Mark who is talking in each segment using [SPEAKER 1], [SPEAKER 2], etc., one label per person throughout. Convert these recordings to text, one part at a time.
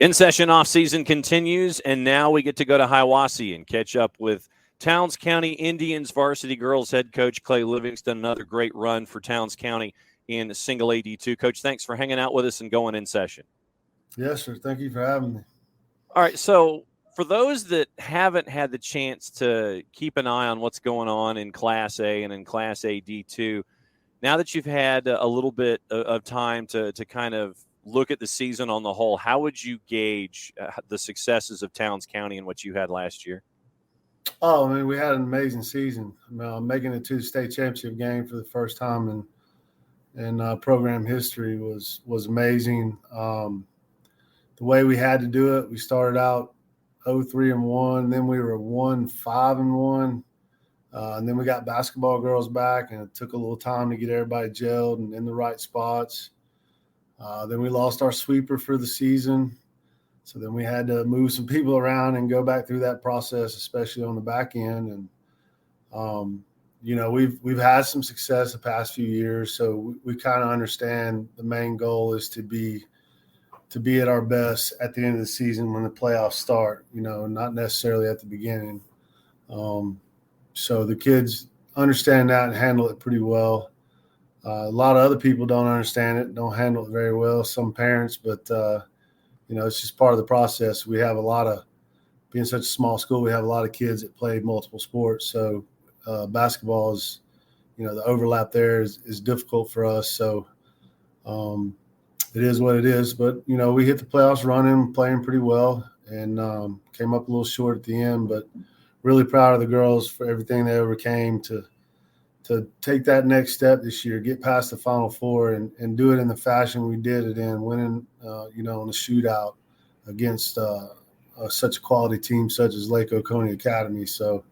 [SPEAKER 1] In-session off-season continues, and now we get to go to Hiawassee and catch up with Towns County Indians varsity girls head coach Clay Livingston. Another great run for Towns County in single AD2. Coach, thanks for hanging out with us and going in session.
[SPEAKER 2] Yes, sir. Thank you for having me.
[SPEAKER 1] All right, so for those that haven't had the chance to keep an eye on what's going on in Class A and in Class AD2, now that you've had a little bit of time to kind of look at the season on the whole, how would you gauge the successes of Towns County and what you had last year?
[SPEAKER 2] Oh, I mean, we had an amazing season. Making it to the state championship game for the first time in program history was amazing. The way we had to do it, we started out 0-3-1, then we were 1-5-1, and then we got basketball girls back, and it took a little time to get everybody gelled and in the right spots. Then we lost our sweeper for the season. So then we had to move some people around and go back through that process, especially on the back end. And, we've had some success the past few years. So we kind of understand the main goal is to be at our best at the end of the season when the playoffs start, not necessarily at the beginning. So the kids understand that and handle it pretty well. A lot of other people don't understand it, don't handle it very well, some parents, but, it's just part of the process. We have being such a small school, we have a lot of kids that play multiple sports. So basketball is, the overlap there is difficult for us. So it is what it is. But, we hit the playoffs running, playing pretty well, and came up a little short at the end. But really proud of the girls for everything they overcame to take that next step this year, get past the Final Four and do it in the fashion we did it in, winning, in a shootout against such a quality team such as Lake Oconee Academy. So,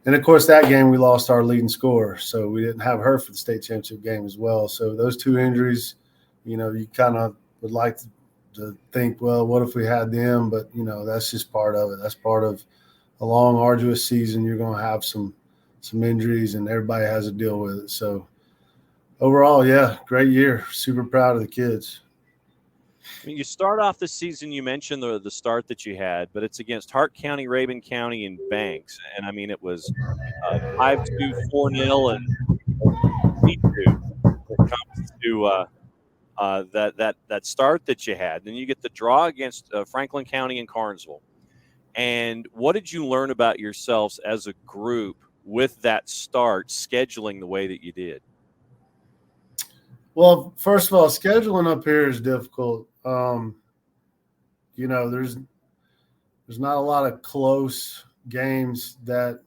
[SPEAKER 2] and of course that game we lost our leading scorer, so we didn't have her for the state championship game as well. So those two injuries, you kind of would like to think, well, what if we had them? But, that's just part of it. That's part of a long, arduous season. You're going to have some injuries, and everybody has to deal with it. So overall, yeah, great year. Super proud of the kids.
[SPEAKER 1] You start off the season, you mentioned the start that you had, but it's against Hart County, Rabun County, and Banks. And, it was 5-2, 4-0, and 3-2 when it comes to that start that you had. Then you get the draw against Franklin County and Carnesville. And what did you learn about yourselves as a group with that start, scheduling the way that you did?
[SPEAKER 2] Well, first of all, scheduling up here is difficult. There's not a lot of close games that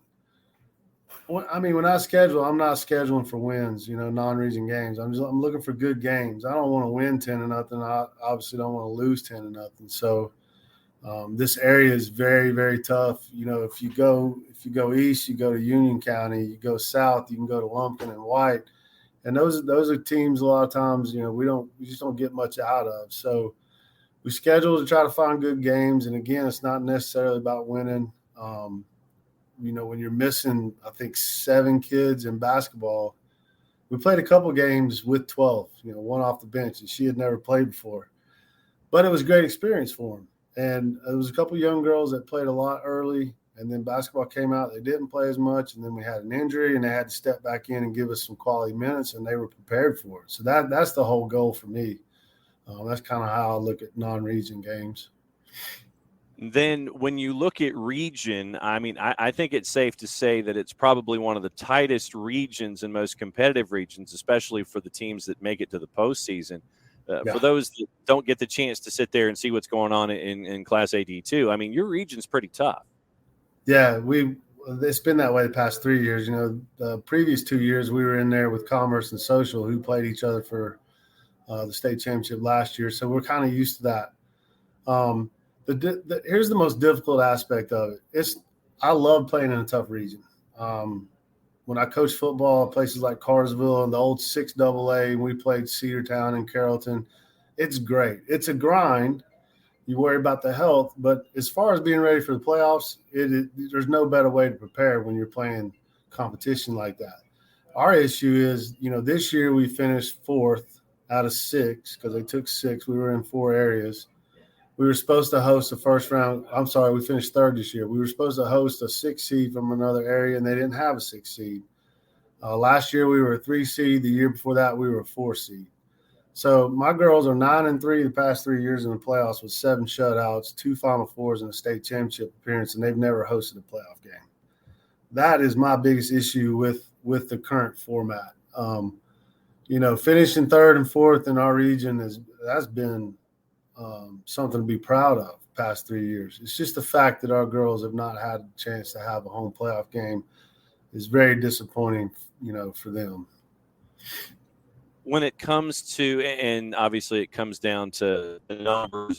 [SPEAKER 2] – when I schedule, I'm not scheduling for wins, non-region games. I'm looking for good games. I don't want to win 10-0. I obviously don't want to lose 10-0. So this area is very, very tough. If you go east, you go to Union County. You go south, you can go to Lumpkin and White. And those are teams a lot of times, we just don't get much out of. So we schedule to try to find good games. And again, it's not necessarily about winning. When you're missing, I think 7 kids in basketball, we played a couple games with 12, one off the bench, and she had never played before. But it was a great experience for them. And there was a couple young girls that played a lot early, and then basketball came out. They didn't play as much, and then we had an injury, and they had to step back in and give us some quality minutes, and they were prepared for it. So that's the whole goal for me. That's kind of how I look at non-region games.
[SPEAKER 1] Then when you look at region, I think it's safe to say that it's probably one of the tightest regions and most competitive regions, especially for the teams that make it to the postseason. For those that don't get the chance to sit there and see what's going on in Class AD2, your region's pretty tough.
[SPEAKER 2] Yeah, it's been that way the past 3 years. The previous 2 years we were in there with Commerce and Social, who played each other for the state championship last year. So we're kind of used to that. Here's the most difficult aspect of it. I love playing in a tough region. When I coached football at places like Carsville and the old 6AA, we played Cedartown and Carrollton. It's great. It's a grind. You worry about the health, but as far as being ready for the playoffs, there's no better way to prepare when you're playing competition like that. Our issue is, this year we finished 4th out of 6 because they took 6. We were in 4 areas. we were supposed to host the first round. I'm sorry, we finished third this year. We were supposed to host a 6 seed from another area, and they didn't have a 6 seed. Last year we were a 3 seed. The year before that we were a 4 seed. So my girls are 9-3 the past 3 years in the playoffs with 7 shutouts, 2 Final Fours, and a state championship appearance, and they've never hosted a playoff game. That is my biggest issue with the current format. Finishing third and fourth in our region that's been something to be proud of the past 3 years. It's just the fact that our girls have not had a chance to have a home playoff game is very disappointing, for them.
[SPEAKER 1] When it comes to, and obviously it comes down to the numbers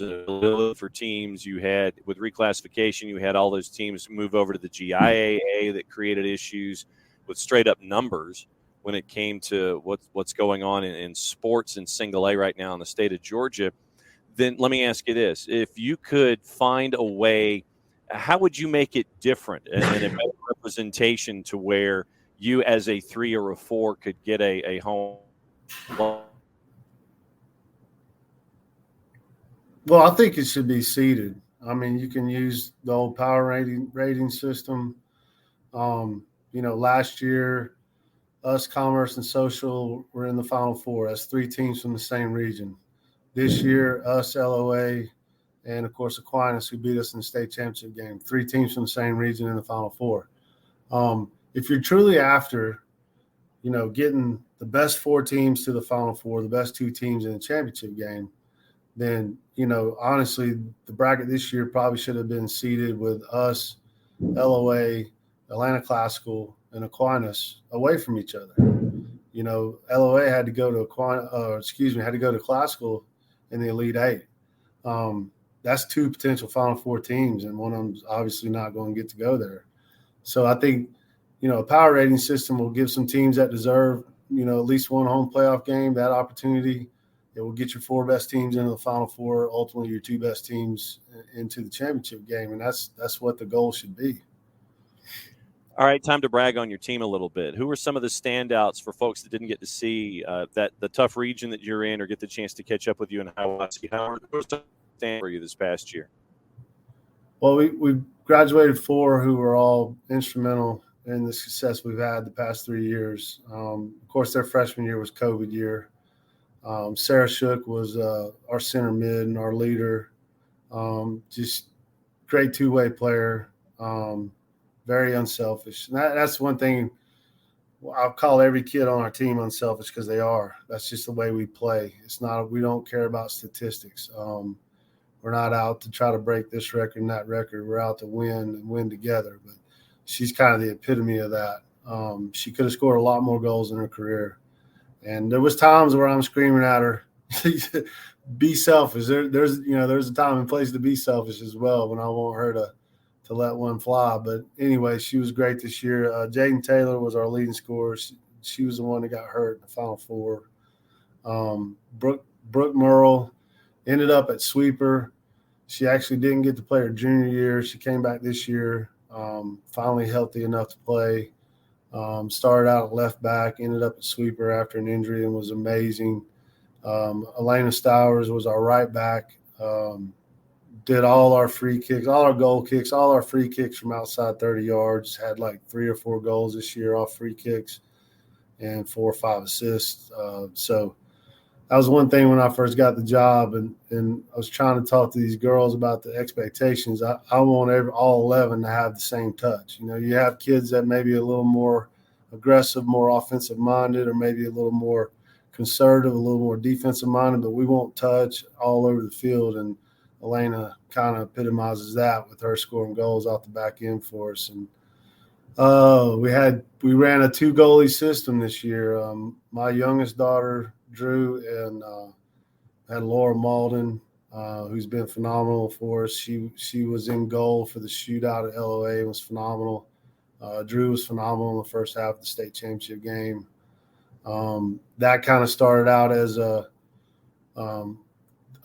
[SPEAKER 1] for teams, you had with reclassification, you had all those teams move over to the GIAA that created issues with straight up numbers when it came to what's going on in sports in single A right now in the state of Georgia. Then let me ask you this. If you could find a way, how would you make it different and a better representation to where you as a 3 or a 4 could get a home?
[SPEAKER 2] Well, I think it should be seeded. I mean, you can use the old power rating system. Last year, us, Commerce, and Social were in the Final Four. That's 3 teams from the same region. This year, us, LOA, and, of course, Aquinas, who beat us in the state championship game. 3 teams from the same region in the Final Four. If you're truly after, getting the best 4 teams to the Final Four, the best 2 teams in the championship game, then, honestly, the bracket this year probably should have been seeded with us, LOA, Atlanta Classical, and Aquinas away from each other. LOA had to go to had to go to Classical in the Elite 8. That's 2 potential Final Four teams, and one of them's obviously not going to get to go there. So I think, a power rating system will give some teams that deserve, at least one home playoff game that opportunity. It will get your 4 best teams into the Final Four, ultimately your 2 best teams into the championship game, and that's what the goal should be.
[SPEAKER 1] All right, time to brag on your team a little bit. Who are some of the standouts for folks that didn't get to see that the tough region that you're in or get the chance to catch up with you in Hiawassee? How was the stand for you this past year?
[SPEAKER 2] Well, we graduated 4 who were all instrumental in the success we've had the past 3 years. Of course, their freshman year was COVID year. Sarah Shook was our center mid and our leader. Just great 2-way player. Very unselfish. And that's one thing I'll call every kid on our team unselfish because they are. That's just the way we play. We don't care about statistics. We're not out to try to break this record and that record. We're out to win and win together. But she's kind of the epitome of that. She could have scored a lot more goals in her career. And there was times where I'm screaming at her, be selfish. There's a time and place to be selfish as well when I want her to let one fly. But anyway, she was great this year. Jaden Taylor was our leading scorer. She was the one that got hurt in the Final Four. Brooke Merle ended up at sweeper. She actually didn't get to play her junior year. She came back this year, finally healthy enough to play. Started out at left back, ended up at sweeper after an injury and was amazing. Elena Stowers was our right back. Did all our free kicks, all our goal kicks, all our free kicks from outside 30 yards. Had like 3 or 4 goals this year off free kicks and 4 or 5 assists. So that was one thing when I first got the job, and I was trying to talk to these girls about the expectations. I want all 11 to have the same touch. You have kids that may be a little more aggressive, more offensive minded, or maybe a little more conservative, a little more defensive minded, but we want touch all over the field. And Elena kind of epitomizes that with her scoring goals off the back end for us. And we ran a 2 goalie system this year. My youngest daughter, Drew, and had Laura Malden, who's been phenomenal for us. She was in goal for the shootout at LOA and was phenomenal. Drew was phenomenal in the first half of the state championship game. That kind of started out as a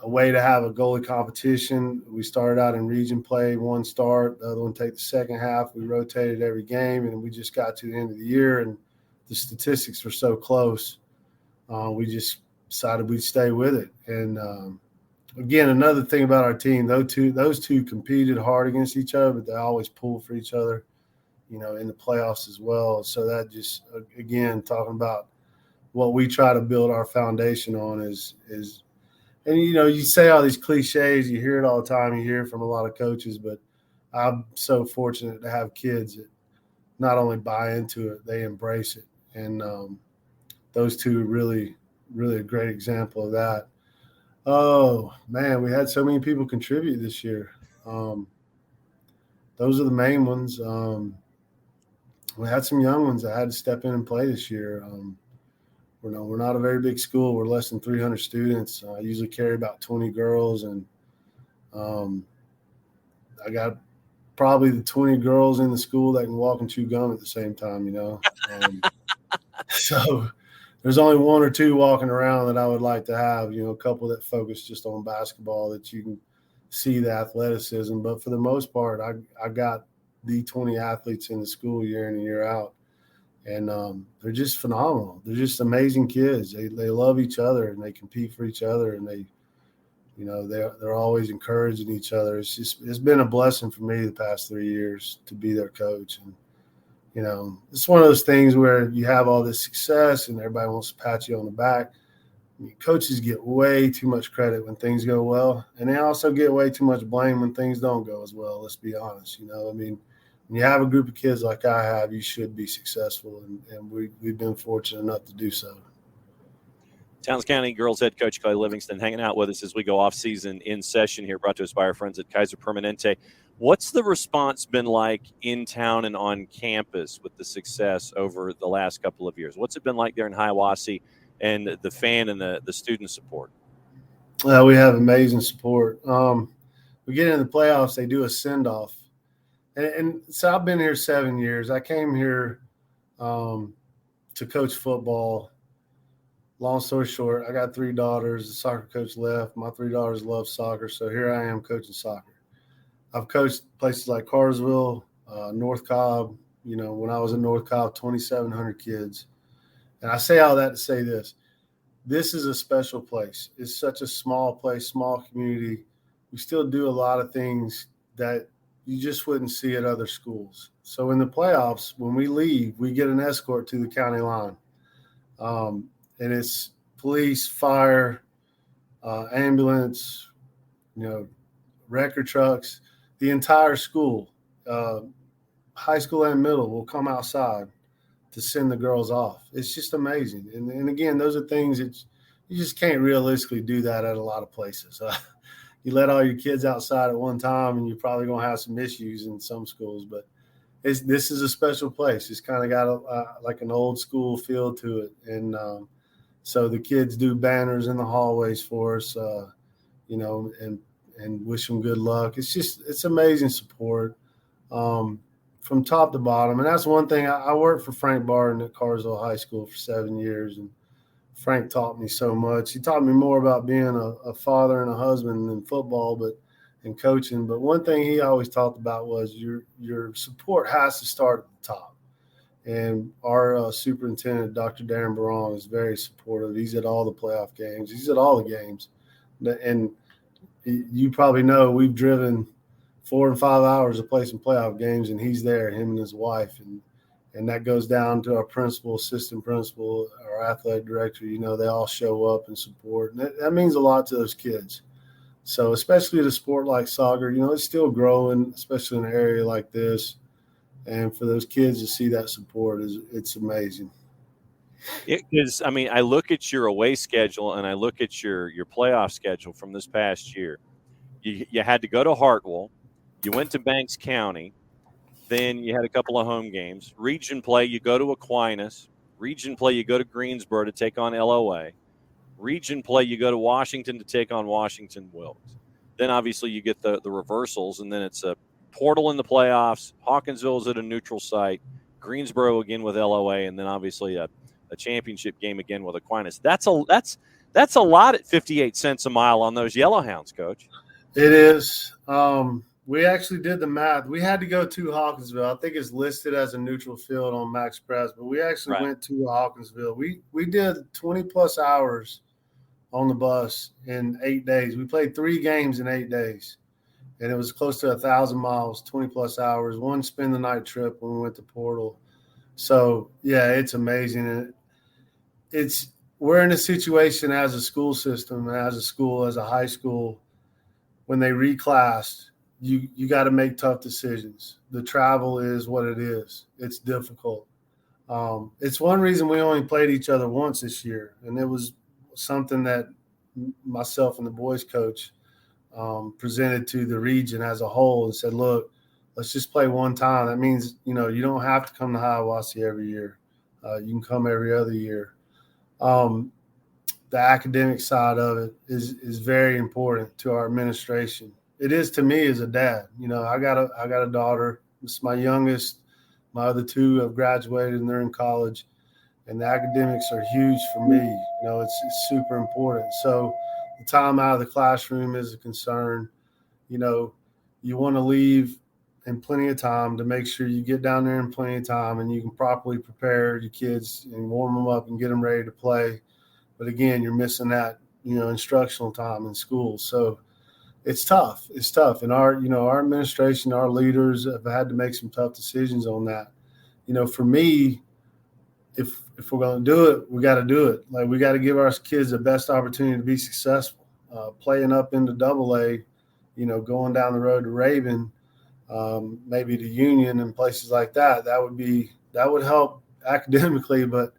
[SPEAKER 2] way to have a goalie competition. We started out in region play, 1 start, the other one take the second half. We rotated every game, and we just got to the end of the year, and the statistics were so close. We just decided we'd stay with it. And again, another thing about our team, those two competed hard against each other, but they always pulled for each other, in the playoffs as well. So that just, again, talking about what we try to build our foundation on is, and you say all these cliches, you hear it all the time, you hear it from a lot of coaches, but I'm so fortunate to have kids that not only buy into it, they embrace it. And those two really, really a great example of that. Oh man, we had so many people contribute this year. Those are the main ones. We had some young ones that had to step in and play this year. We're not a very big school. We're less than 300 students. I usually carry about 20 girls, and I got probably the 20 girls in the school that can walk and chew gum at the same time. So there's only one or two walking around that I would like to have. A couple that focus just on basketball that you can see the athleticism. But for the most part, I got the 20 athletes in the school year in and year out. And they're just phenomenal. They're just amazing kids. They love each other and they compete for each other, and they're always encouraging each other. It's been a blessing for me the past 3 years to be their coach. And it's one of those things where you have all this success and everybody wants to pat you on the back. Coaches get way too much credit when things go well, and they also get way too much blame when things don't go as well. Let's be honest. When you have a group of kids like I have, you should be successful, and we've been fortunate enough to do so.
[SPEAKER 1] Towns County girls head coach Clay Livingston hanging out with us as we go off season in session here, brought to us by our friends at Kaiser Permanente. What's the response been like in town and on campus with the success over the last couple of years? What's it been like there in Hiawassee and the fan and the student support?
[SPEAKER 2] We have amazing support. We get into the playoffs, they do a send-off. And so I've been here 7 years. I came here to coach football. Long story short, I got 3 daughters. The soccer coach left. My 3 daughters love soccer, so here I am coaching soccer. I've coached places like Carsville, North Cobb. When I was in North Cobb, 2,700 kids. And I say all that to say this. This is a special place. It's such a small place, small community. We still do a lot of things that you just wouldn't see at other schools. So in the playoffs, when we leave, we get an escort to the county line. And it's police, fire, ambulance, wrecker trucks, the entire school, high school and middle will come outside to send the girls off. It's just amazing. And again, those are things that you just can't realistically do that at a lot of places. You let all your kids outside at one time and you're probably going to have some issues in some schools, but this is a special place. It's kind of got like an old school feel to it. And so the kids do banners in the hallways for us, and wish them good luck. It's amazing support from top to bottom. And that's one thing. I worked for Frank Barton at Carsville High School for 7 years, and Frank taught me so much. He taught me more about being a father and a husband than football, and coaching. But one thing he always talked about was your support has to start at the top. And our superintendent, Dr. Darren Barong, is very supportive. He's at all the playoff games. He's at all the games. And you probably know we've driven 4 and 5 hours to play some playoff games, and he's there, him and his wife. And that goes down to our principal, assistant principal, our athletic director. They all show up and support. And that means a lot to those kids. So especially the sport like soccer, it's still growing, especially in an area like this. And for those kids to see that support, it's amazing.
[SPEAKER 1] Because, I look at your away schedule and I look at your playoff schedule from this past year. You had to go to Hartwell. You went to Banks County. Then you had a couple of home games. Region play, you go to Aquinas. Region play, you go to Greensboro to take on LOA. Region play, you go to Washington to take on Washington Wilkes. Then obviously you get the reversals, and then it's a portal in the playoffs. Hawkinsville is at a neutral site. Greensboro again with LOA, and then obviously a championship game again with Aquinas. That's a lot at 58 cents a mile on those Yellowhounds, Coach.
[SPEAKER 2] It is. We actually did the math. We had to go to Hawkinsville. I think it's listed as a neutral field on Max Press, but we actually went to Hawkinsville. We did 20-plus hours on the bus in 8 days. We played 3 games in 8 days, and it was close to 1,000 miles, 20 plus hours. One spend the night trip when we went to Portal. So yeah, it's amazing. And we're in a situation as a school system, as a school, as a high school, when they reclassed, you got to make tough decisions. The travel is what it is. It's difficult. It's one reason we only played each other once this year, and it was something that myself and the boys coach presented to the region as a whole and said, look, let's just play one time. That means, you don't have to come to Hiawassee every year. You can come every other year. The academic side of it is very important to our administration. It is to me as a dad. I got a daughter. It's my youngest. My other 2 have graduated and they're in college, and the academics are huge for me. It's super important. So the time out of the classroom is a concern. You want to leave in plenty of time to make sure you get down there in plenty of time and you can properly prepare your kids and warm them up and get them ready to play. But again, you're missing that, instructional time in school. So it's tough. It's tough. And our administration, our leaders have had to make some tough decisions on that. For me, if we're going to do it, we got to do it. Like, we got to give our kids the best opportunity to be successful. Playing up into AA, going down the road to Raven, maybe to Union and places like that, that would help academically. But,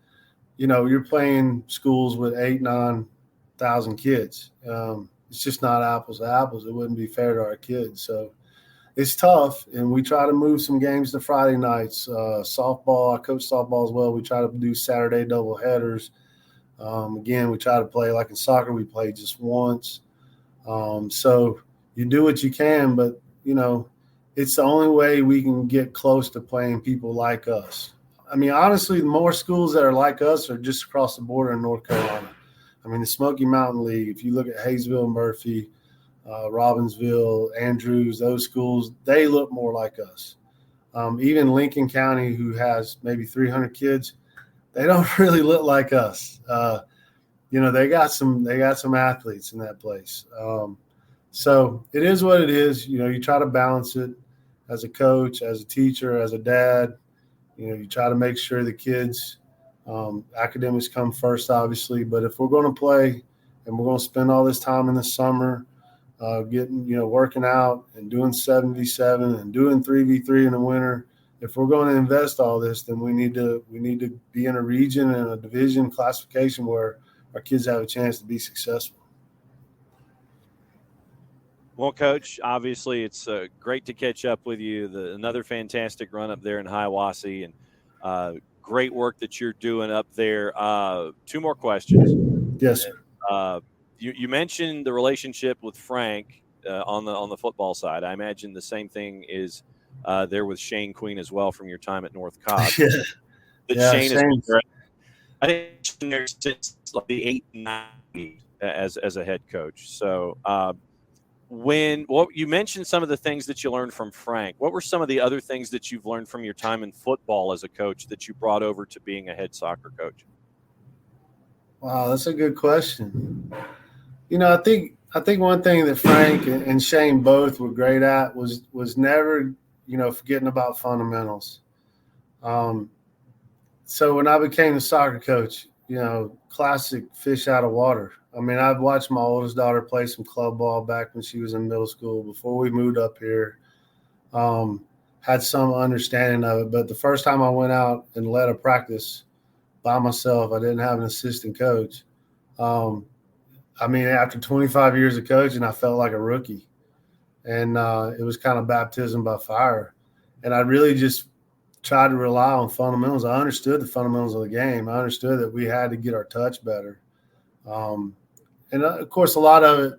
[SPEAKER 2] you're playing schools with 8,000-9,000 kids. It's just not apples to apples. It wouldn't be fair to our kids. So it's tough, and we try to move some games to Friday nights. Softball, I coach softball as well. We try to do Saturday double headers. Again, we try to play like in soccer. We play just once. So you do what you can, but, it's the only way we can get close to playing people like us. I mean, honestly, the more schools that are like us are just across the border in North Carolina. I mean, the Smoky Mountain League, if you look at Hayesville, Murphy, Robbinsville, Andrews, those schools, they look more like us. Even Lincoln County, who has maybe 300 kids, they don't really look like us. They got some athletes in that place. So it is what it is. You try to balance it as a coach, as a teacher, as a dad. You try to make sure the kids, academics come first, obviously. But if we're going to play and we're going to spend all this time in the summer working out and doing 7v7 and doing 3v3 in the winter, if we're going to invest all this, then we need to be in a region and a division classification where our kids have a chance to be successful.
[SPEAKER 1] Well, Coach, obviously it's great to catch up with you. Another fantastic run up there in Hiawassee, and great work that you're doing up there. 2 more questions.
[SPEAKER 2] Yes, sir.
[SPEAKER 1] You mentioned the relationship with Frank on the football side. I imagine the same thing is there with Shane Queen as well from your time at North Cobb.
[SPEAKER 2] Yeah.
[SPEAKER 1] Shane has been great. I think Shane there since like the 8 and 9 as a head coach. So you mentioned some of the things that you learned from Frank. What were some of the other things that you've learned from your time in football as a coach that you brought over to being a head soccer coach? Wow,
[SPEAKER 2] that's a good question. I think one thing that Frank and Shane both were great at was never, forgetting about fundamentals. So when I became a soccer coach, classic fish out of water. I mean, I've watched my oldest daughter play some club ball back when she was in middle school before we moved up here. Had some understanding of it, but the first time I went out and led a practice by myself, I didn't have an assistant coach. After 25 years of coaching, I felt like a rookie, and it was kind of baptism by fire. And I really just tried to rely on fundamentals. I understood the fundamentals of the game. I understood that we had to get our touch better. And of course, a lot of it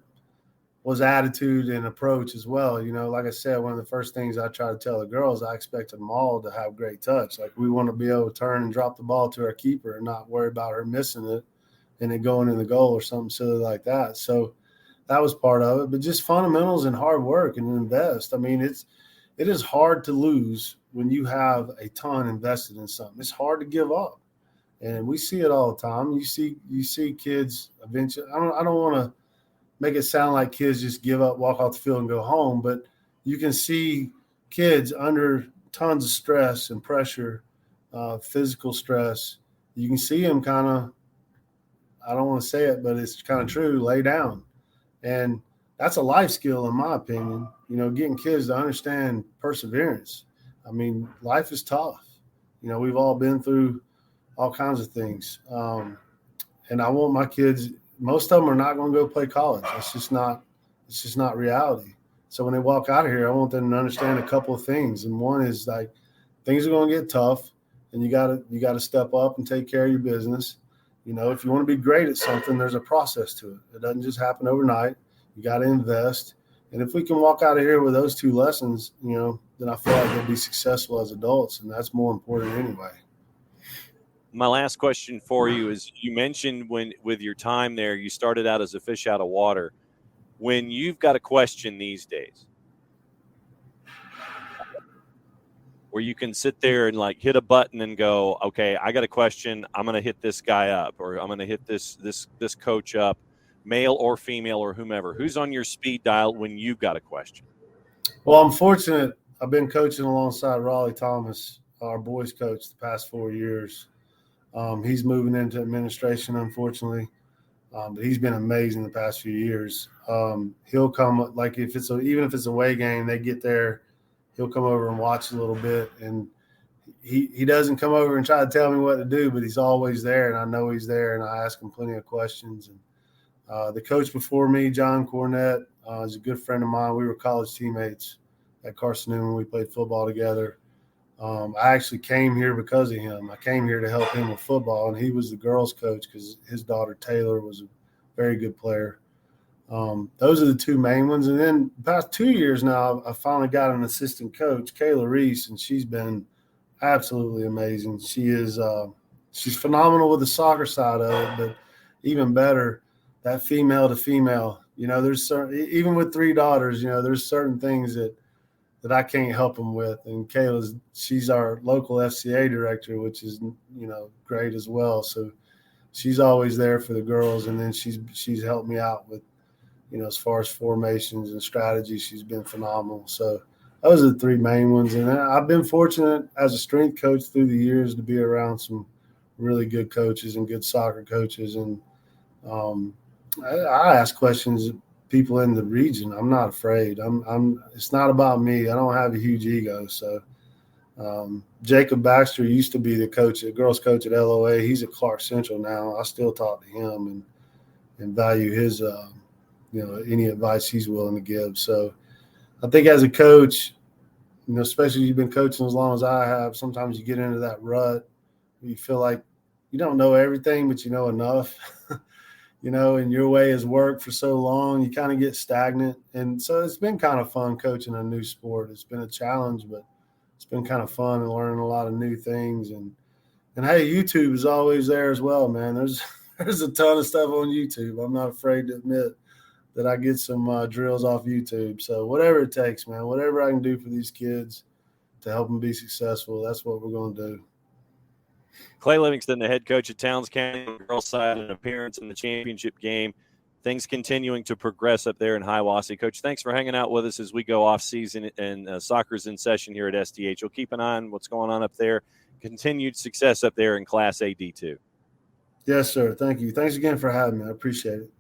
[SPEAKER 2] was attitude and approach as well. Like I said, one of the first things I try to tell the girls, I expected them all to have great touch. Like, we want to be able to turn and drop the ball to our keeper and not worry about her missing it and it going in the goal or something silly like that. So that was part of it. But just fundamentals and hard work and invest. I mean, it is hard to lose when you have a ton invested in something. It's hard to give up. And we see it all the time. You see kids eventually. I don't want to make it sound like kids just give up, walk off the field, and go home, but you can see kids under tons of stress and pressure, physical stress. You can see them kind of, I don't want to say it, but it's kind of true, lay down. And that's a life skill, in my opinion, getting kids to understand perseverance. I mean, life is tough. We've all been through all kinds of things. And I want my kids, most of them are not going to go play college. It's just not reality. So when they walk out of here, I want them to understand a couple of things. And one is like, things are going to get tough, and you gotta step up and take care of your business. If you want to be great at something, there's a process to it. It doesn't just happen overnight. You got to invest. And if we can walk out of here with those two lessons, then I feel like they'll be successful as adults, and that's more important anyway.
[SPEAKER 1] My last question for you is, you mentioned with your time there, you started out as a fish out of water. When you've got a question these days where you can sit there and like hit a button and go, okay, I got a question, I'm going to hit this guy up, or I'm going to hit this coach up, male or female or whomever, who's on your speed dial when you've got a question?
[SPEAKER 2] Well, I'm fortunate. I've been coaching alongside Raleigh Thomas, our boys coach, the past 4 years. He's moving into administration, unfortunately, but he's been amazing the past few years. He'll come, like even if it's a away game, they get there, he'll come over and watch a little bit, and he doesn't come over and try to tell me what to do, but he's always there, and I know he's there, and I ask him plenty of questions. And the coach before me, John Cornett, is a good friend of mine. We were college teammates at Carson Newman. We played football together. I actually came here because of him. I came here to help him with football, and he was the girls' coach because his daughter Taylor was a very good player. Those are the two main ones. And then the past 2 years now, I finally got an assistant coach, Kayla Reese, and she's been absolutely amazing. She's phenomenal with the soccer side of it, but even better, that female to female. There's certain, even with 3 daughters, there's certain things that I can't help them with. And she's our local FCA director, which is, great as well. So she's always there for the girls. And then she's helped me out with, as far as formations and strategies, she's been phenomenal. So those are the 3 main ones. And I've been fortunate as a strength coach through the years to be around some really good coaches and good soccer coaches. And I ask questions people in the region. I'm not afraid. It's not about me. I don't have a huge ego. So Jacob Baxter used to be the girls coach at LOA. He's at Clark Central now. I still talk to him and value his, any advice he's willing to give. So I think as a coach, especially you've been coaching as long as I have, sometimes you get into that rut where you feel like you don't know everything, but you know enough. And your way has worked for so long, you kind of get stagnant. And so it's been kind of fun coaching a new sport. It's been a challenge, but it's been kind of fun and learning a lot of new things. And hey, YouTube is always there as well, man. There's a ton of stuff on YouTube. I'm not afraid to admit that I get some drills off YouTube. So whatever it takes, man, whatever I can do for these kids to help them be successful, that's what we're going to do.
[SPEAKER 1] Clay Livingston, the head coach at Towns County, on the girls' side, an appearance in the championship game. Things continuing to progress up there in Hiawassee. Coach, thanks for hanging out with us as we go off season and soccer's in session here at SDH. We'll keep an eye on what's going on up there. Continued success up there in Class A D2.
[SPEAKER 2] Yes, sir. Thank you. Thanks again for having me. I appreciate it.